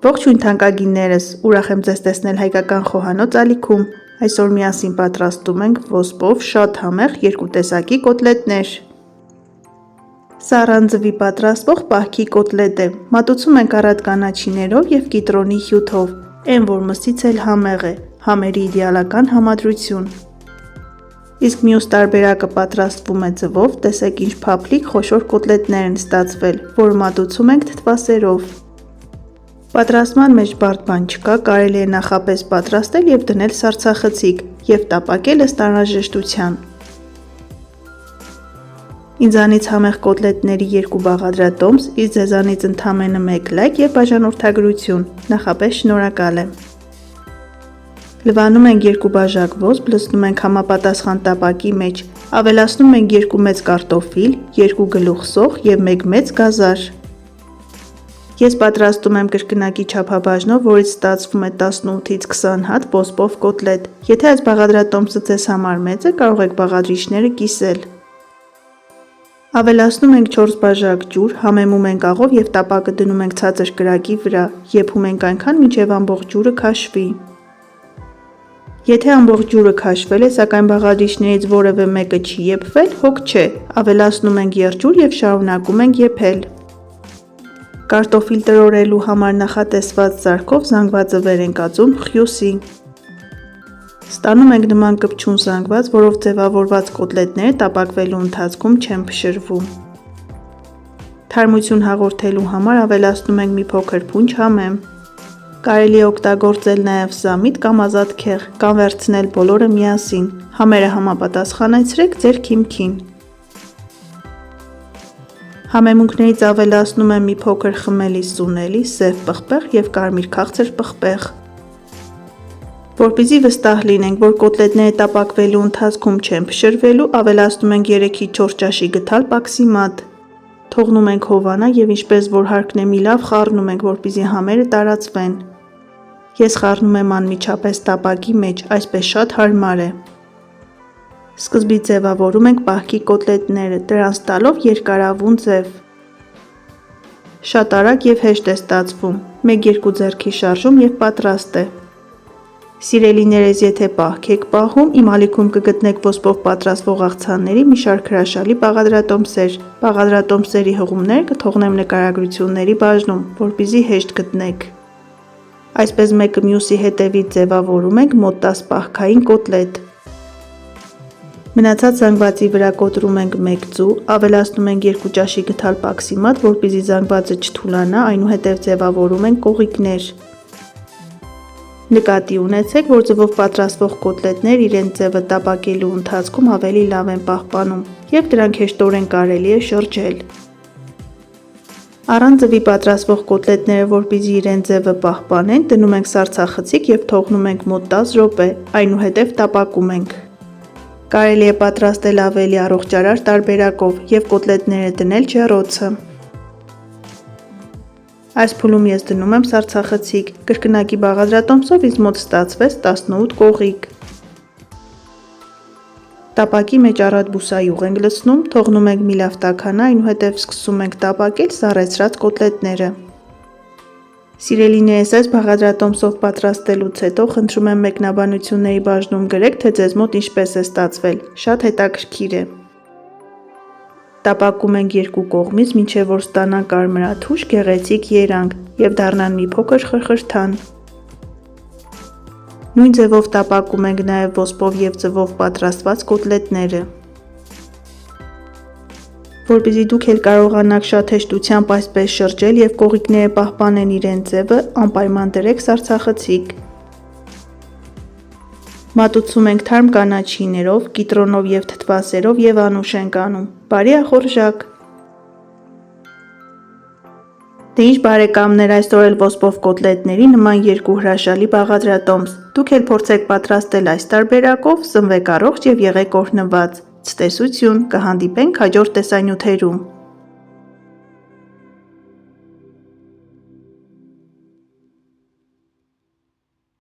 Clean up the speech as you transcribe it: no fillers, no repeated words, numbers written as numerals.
Ողջույն թանկագիններս, ուրախ եմ ձեզ տեսնել հայկական խոհանոց ալիքում։ Այսօր միասին պատրաստում ենք ոսպով շատ համեղ երկու տեսակի կոտլետներ։ Սառան ձվի պատրաստվող պահքի կոտլետ է։ Մատուցում ենք առատ կանաչիներով և կիտրոնի հյութով, այն որ մսից էլ համեղ է, համերի իդեալական համադրություն։ Իսկ մյուս տարբերակը պատրաստվում է ձվով, տեսեք ինչ փափլիկ խոշոր կոտլետներ են ստացվել, որը մատուցում ենք թթվասերով։ Պատրաստման մեջ բարդ բան չկա, կարելի է նախապես պատրաստել և դնել սառցախցիկ և տապակել ըստ անհրաժեշտության։ Ինձանից համեղ կոտլետների 2 բաղադրատոմս, իսկ ձեզանից ընդամենը 1 լայք և բաժանորդագրություն, նախապես շնորհակալ եմ։ Լվանում ենք 2 բաժակ ոսպ, լցնում ենք համապատասխան տապակի մեջ, ավելացնում ենք 2 մեծ կարտոֆիլ, 2 գլուխ սոխ և 1 մեծ գազար։ Ես պատրաստում եմ կրկնակի չափաբաժնով, որից ստացվում է 18-ից 20 հատ ոսպով կոտլետ։ Եթե այս բաղադրատոմսը ձեզ համար մեծ է, կարող եք բաղադրիչները կիսել։ Ավելացնում ենք 4 բաժակ ջուր, համեմում ենք աղով և տապակը դնում ենք ցածր կրակի վրա, եփում ենք այնքան, մինչև ամբողջ ջուրը քաշվի։ Եթե ամբողջ ջուրը քաշվել է, սակայն բաղադրիչներից որևէ մեկը չի եփվել, հոգ չէ, ավելացնում ենք եղջյուր և շարունակում ենք եփել։ Կարտոֆիլ տրորելու համար նախատեսված զարկով զանգվածը վեր ենք ածում խյուսի։ Ստանում ենք նման կպչուն զանգված, որով ձևավորված կոտլետները տապակվելու ընթացքում չեն փշրվում։ Թարմություն հաղորդելու համար ավելացնում ենք մի փոքր փունջ համեմ։ Կարելի է օգտագործել նաև զամիտ կամ ազատ քեղ, կամ վերցնել բոլորը միասին։ Համերը համապատասխանեցրեք ձեր քիմքին։ Համեմունքներից ավելացնում եմ մի փոքր խմելի սունելի, սև պղպեղ և կարմիր քաղցր պղպեղ։ Որպեսզի վստահ լինենք, որ կոտլետները տապակվելու ընթացքում չեն փշրվելու, ավելացնում ենք 3-ից 4 ճաշի գդալ պաքսիմատ։ Թողնում ենք հովանա և ինչպես որ հարկն է մի լավ խառնում ենք, որպեսզի համերը տարածվեն։ Ես խառնում եմ անմիջապես տապակի մեջ, այսպես շատ հարմար է։ Սկզբից ձևավորում ենք պահքի կոտլետները, դրանց տալով երկարավուն ձև։ Շատ արագ և հեշտ է ստացվում, 1-2 ձեռքի շարժում և պատրաստ է։ Սիրելիներս, եթե պահք եք պահում, իմ ալիքում կգտնեք ոսպով պատրաստվող աղցանների մի շարք հրաշալի բաղադրատոմսեր։ Բաղադրատոմսերի հղումները կթողնեմ նկարագրությունների բաժնում, որպեսզի հեշտ գտնեք։ Այսպես մեկը մյուսի հետևից ձևավորում ենք մոտ 10 պահքային կոտլետ։ Մնացած զանգվածի վրա կոտրում ենք 1 ձու, ավելացնում ենք 2 ճաշի գդալ պաքսիմատ, որպեսզի զանգվածը չթուլանա, այնուհետև ձևավորում ենք կողիկներ։ Նկատի ունեցեք, որ ձվով պատրաստվող կոտլետներ իրենց ձևը տապակելու ընթացքում ավելի լավ են պահպանում, և դրանք հեշտորեն կարելի է շրջել։ Առանց ձվի պատրաստվող կոտլետները, որպեսզի իրենց ձևը պահպանեն, դնում ենք սառցախցիկ և թողնում ենք մոտ 10 րոպե, այնուհետև տապակում ենք։ Կարելի է պատրաստել ավելի առողջարար տարբերակով և կոտլետները դնել ջեռոցը։ Այս փուլում ես դնում եմ սառցախցիկ, կրկնակի բաղադրատոմսով ինձ մոտ ստացվեց 18 կողիկ։ Տապակի մեջ առատ բուսայուղ ենք լցնում, թողնում ենք մի լավ տաքանա, այնուհետև սկսում ենք տապակել սառեցրած կոտլետները։ Սիրելիներս, այս բաղադրատոմսով պատրաստելուց հետո խնդրում եմ մեկնաբանությունների բաժնում գրեք, թե ձեզ մոտ ինչպես է ստացվել, շատ հետաքրքիր է։ Տապակում ենք 2 կողմից, մինչև որ ստանան կարմրաթուշ գեղեցիկ երանգ և դառնան մի փոքր խրխրթան։ Նույն ձևով տապակում ենք նաև ոսպով և ձվով պատրաստված կոտլետները։ Որպեսզի դուք էլ կարողանաք շատ հեշտությամբ այսպես շրջել և կողիկները պահպանեն իրենց ձևը, անպայման դրեք սառցախցիկ։ Մատուցում ենք թարմ կանաչիներով, կիտրոնով և թթվասերով և անուշ ենք անում։ Բարի ախորժակ։ Դե ինչ բարեկամներ, այսօր էլ ոսպով կոտլետների նման 2 հրաշալի բաղադրատոմս։ Դուք էլ փորձեք պատրաստել այս տարբերակով, սնվեք առողջ և եղեք օրհնված։ Ցտեսություն, կհանդիպենք հաջորդ տեսանյութերում։